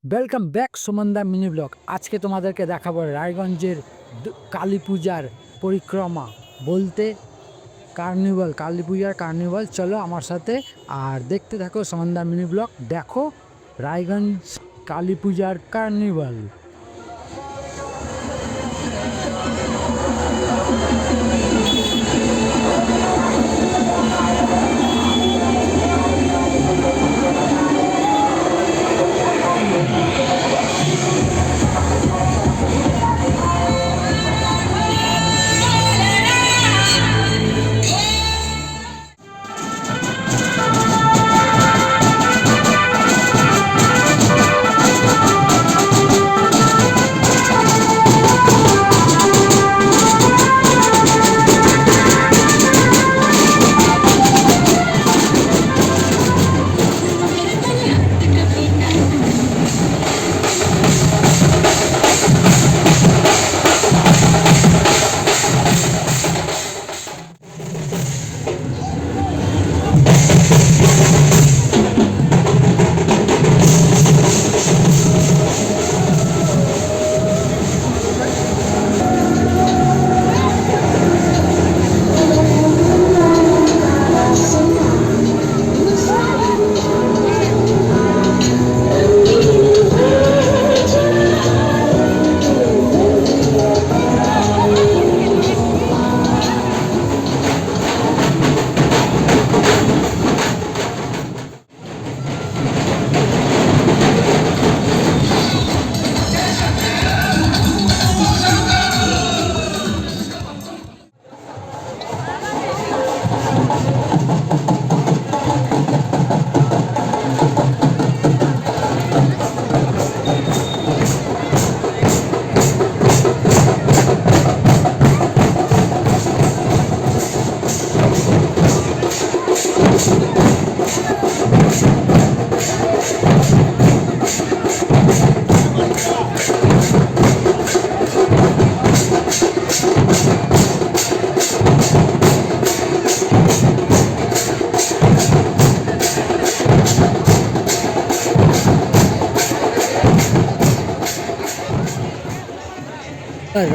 Welcome back সুমনদা mini blog. আজকে তোমাদেরকে দেখাবো রায়গঞ্জের কালী পূজার পরিক্রমা বলতে কালী পূজার কার্নিভাল। চলো আমার সাথে আর দেখতে থাকো সুমনদা মিনি ব্লগ। দেখো রায়গঞ্জ কালী পূজার কার্নিভাল।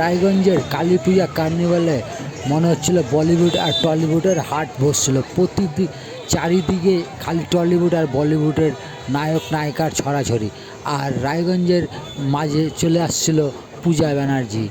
রায়গঞ্জের কালী পূজা কার্নিভালে মনে হচ্ছিল বলিউড আর টলিউডের হাট বসছিল। প্রতিদিন চারিদিকে খালি টলিউড আর বলিউডের নায়ক নায়িকার ছড়াছড়ি, আর রায়গঞ্জের মাঝে চলে আসছিল পূজা ব্যানার্জি।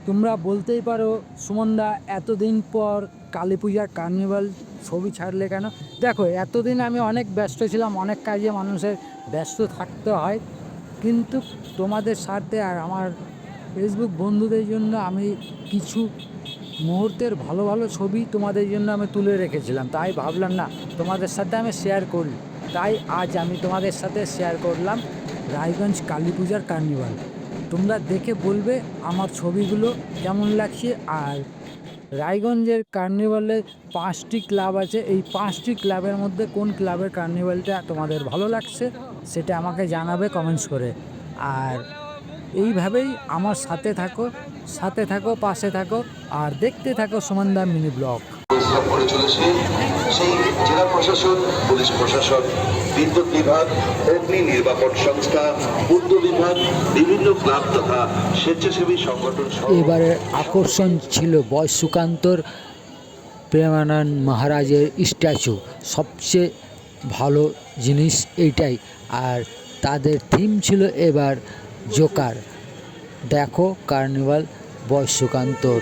তোমরা বলতেই পারো সুমনদা এতদিন পর কালী পূজার কার্নিভাল ছবি ছাড়লে কেন? দেখো, এতদিন আমি অনেক ব্যস্ত ছিলাম, অনেক কাজে মানুষের ব্যস্ত থাকতে হয়, কিন্তু তোমাদের স্বার্থে আর আমার ফেসবুক বন্ধুদের জন্য আমি কিছু মুহূর্তের ভালো ভালো ছবি তোমাদের জন্য আমি তুলে রেখেছিলাম। তাই ভাবলাম না, তোমাদের সাথে আমি শেয়ার করি। তাই আজ আমি তোমাদের সাথে শেয়ার করলাম রায়গঞ্জ কালী পূজার কার্নিভাল। তোমরা দেখে বলবে আমার ছবিগুলো কেমন লাগছে। আর রায়গঞ্জের কার্নিভালে 5টি ক্লাব আছে, এই 5টি ক্লাবের মধ্যে কোন ক্লাবের কার্নিভালটা তোমাদের ভালো লাগছে সেটা আমাকে জানাবে কমেন্টস করে। আর এইভাবেই আমার সাথে থাকো, পাশে থাকো, আর দেখতে থাকো সুমনদা মিনি ব্লগ। পরিশ্রম করে চলেছে সেই জেলা প্রশাসন, পুলিশ প্রশাসন, বিদ্যুৎ বিভাগ, অগ্নি নির্বাপন সংস্থা, পূর্ত বিভাগ, বিভিন্ন ক্লাব তথা স্বেচ্ছাসেবী সংগঠন। এবারের আকর্ষণ ছিল বয় সুকান্তর প্রেমানন্দ মহারাজের স্ট্যাচু। সবচেয়ে ভালো জিনিস এইটাই। আর তাদের থিম ছিল এবার জোকার। দেখো কার্নিভাল বয় সুকান্তর।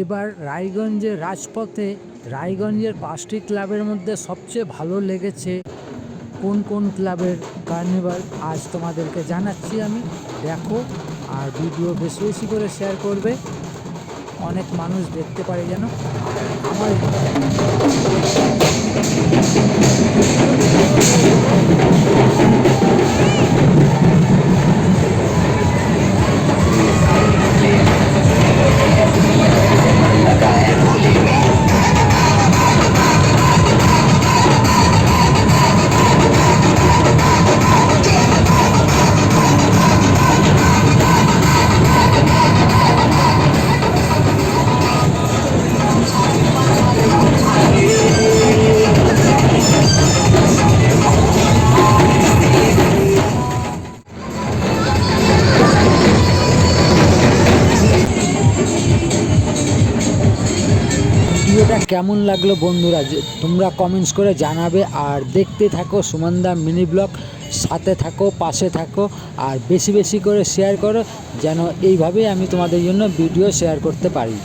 এবার রায়গঞ্জের রাজপথে রায়গঞ্জের 5টি ক্লাবের মধ্যে সবচেয়ে ভালো লেগেছে কোন কোন ক্লাবের কার্নিভাল আজ তোমাদেরকে জানাচ্ছি আমি। দেখো আর ভিডিও বেশি বেশি করে শেয়ার করবে, অনেক মানুষ দেখতে পারে যেন। আমার ভিডিওটা কেমন লাগলো বন্ধুরা তোমরা কমেন্টস করে জানাবে। আর দেখতে থাকো সুমনদা মিনি ব্লগ, সাথে থাকো, পাশে থাকো, আর বেশি বেশি করে শেয়ার করো যেন এইভাবেই আমি তোমাদের জন্য ভিডিও শেয়ার করতে পারি।